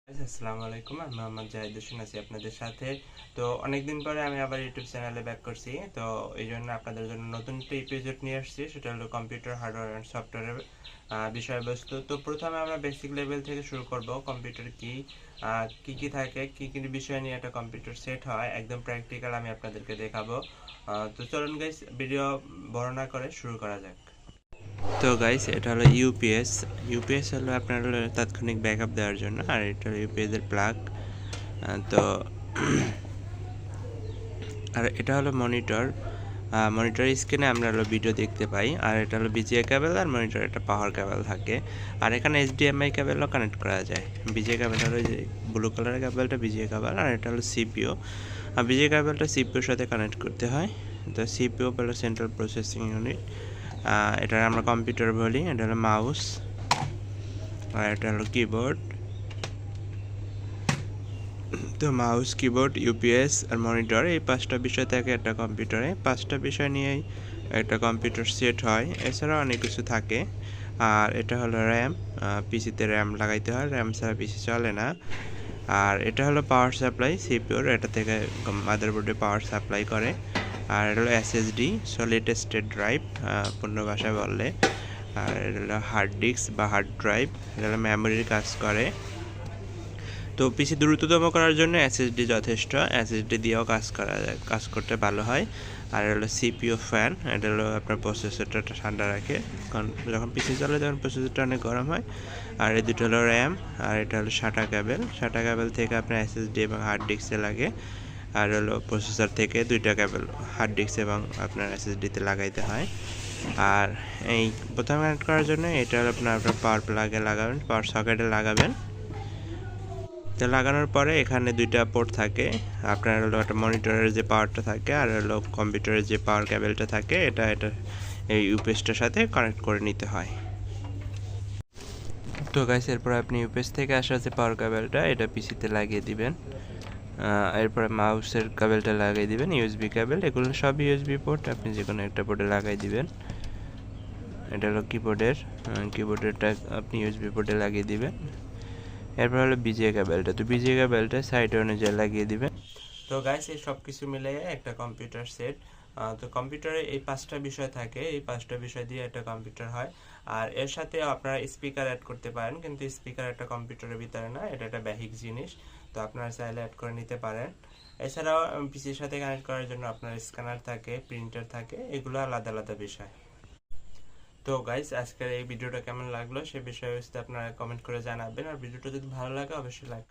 আসসালামু আলাইকুম, আমি মোহাম্মদ জাহিদ হোসেন আছি আপনাদের সাথে। তো অনেকদিন পরে আমি আবার ইউটিউব চ্যানেলে ব্যাক করছি। তো এই জন্য আপনাদের জন্য নতুন একটা এপিসোড নিয়ে আসছি, সেটা হলো কম্পিউটার হার্ডওয়্যার অ্যান্ড সফটওয়্যারের বিষয়বস্তু। তো প্রথমে আমরা বেসিক লেভেল থেকে শুরু করব। কম্পিউটার কি কি কি থাকে, কি কি বিষয় নিয়ে একটা কম্পিউটার সেট হয়, একদম প্র্যাকটিক্যাল আমি আপনাদেরকে দেখাবো। তো চলুন গাইস, ভিডিও বড় না করে শুরু করা যাক। তো গাইস, এটা হলো ইউপিএস। ইউপিএস হলো আপনার হলো তাৎক্ষণিক ব্যাকআপ দেওয়ার জন্য, আর এটা হলো ইউপিএস এর প্লাগ। তো আর এটা হলো মনিটর। মনিটর স্ক্রিনে আমরা হলো ভিডিও দেখতে পাই। আর এটা হলো বিজিএ কেবল, আর মনিটর একটা পাওয়ার কেবল থাকে। আর এখানে এইচডিএমআই কেবলও কানেক্ট করা যায়। বিজিএ কেবল হলো যে ব্লু কালারের কেবলটা বিজিএ কেবল, আর এটা হলো সিপিইউ। আর বিজিএ কেবলটা সিপিইউর সাথে কানেক্ট করতে হয়। তো সিপিইউ হলো সেন্ট্রাল প্রসেসিং ইউনিট। এটা আমরা কম্পিউটার বলি। এটা হলো মাউস, আর এটা হলো কিবোর্ড। তো মাউস, কিবোর্ড, ইউপিএস আর মনিটর, এই পাঁচটা বিষয় থাকে একটা কম্পিউটারে। পাঁচটা বিষয় নিয়েই একটা কম্পিউটার সেট হয়। এছাড়াও অনেক কিছু থাকে। আর এটা হলো র্যাম। পিসিতে র্যাম লাগাইতে হয়, র্যাম ছাড়া পিসি চলে না। আর এটা হলো পাওয়ার সাপ্লাই সিপিইউর, এটা থেকে মাদারবোর্ডে পাওয়ার সাপ্লাই করে। আর এটা হলো এসএসডি, সলিড স্টেট ড্রাইভ পূর্ণ ভাষায় বললে। আর এটা হলো হার্ড ডিস্ক বা হার্ড ড্রাইভ, এটা হলো মেমোরির কাজ করে। তো পিসি দ্রুততম করার জন্য এসএসডি যথেষ্ট, এসএসডি দিয়েও কাজ করতে ভালো হয়। আর হলো সিপিইউ ফ্যান, এটা হলো আপনার প্রসেসরটা ঠান্ডা রাখে, কারণ যখন পিসি চলে তখন প্রসেসরটা অনেক গরম হয়। আর এই দুটো হলো র্যাম, আর এটা হলো সাটা কেবল। সাটা কেবল থেকে আপনার এসএসডি এবং হার্ড ডিস্কে লাগে। আর হলো প্রসেসর থেকে দুইটা কেবল হার্ড ডিস্ক এবং আপনার এসএসডিতে লাগাইতে হয়। আর এই প্রথমে কানেক্ট করার জন্য এটা হলো আপনার পাওয়ার প্লাগে লাগাবেন, পাওয়ার সকেটে লাগাবেন। তো লাগানোর পরে এখানে দুইটা পোর্ট থাকে। আপনার হলো একটা মনিটরের যে পাওয়ারটা থাকে, আর হলো কম্পিউটারের যে পাওয়ার কেবলটা থাকে, এটা এই ইউপিএসটার সাথে কানেক্ট করে নিতে হয়। তো গাইস, এরপর আপনি ইউপিএস থেকে আসা যে পাওয়ার কেবলটা এটা পিসিতে লাগিয়ে দিবেন। এরপরে মাউসের কেবলটা লাগিয়ে দিবেন, ইউএসবি কেবল। এগুলো সব ইউএসবি পোর্ট, আপনি যে কোনো একটা পোর্টে লাগাই দিবেন। এটা হলো কিবোর্ডেরটা আপনি ইউএসবি পোর্টে লাগিয়ে দিবেন। এরপর হলো বিজিএ কেবলটা, তো বিজিএ কেবলটা সাইড অনুযায়ী লাগিয়ে দিবেন। তো গাইস, এই সব কিছু মিলিয়ে একটা কম্পিউটার সেট। তো কম্পিউটারে এই পাঁচটা বিষয় থাকে, এই পাঁচটা বিষয় দিয়ে একটা কম্পিউটার হয়। আর এর সাথে আপনারা স্পিকার অ্যাড করতে পারেন, কিন্তু স্পিকার একটা কম্পিউটারের ভিতরে না, এটা একটা বাহ্যিক জিনিস। তো আপনারা চাইলে অ্যাড করে নিতে পারেন। এছাড়াও পিসির সাথে কানেক্ট করার জন্য আপনার স্ক্যানার থাকে, প্রিন্টার থাকে, এগুলো আলাদা আলাদা বিষয়। তো গাইস, আজকের এই ভিডিওটা কেমন লাগলো সে বিষয়ে আপনারা কমেন্ট করে জানাবেন। আর ভিডিওটা যদি ভালো লাগে অবশ্যই লাইক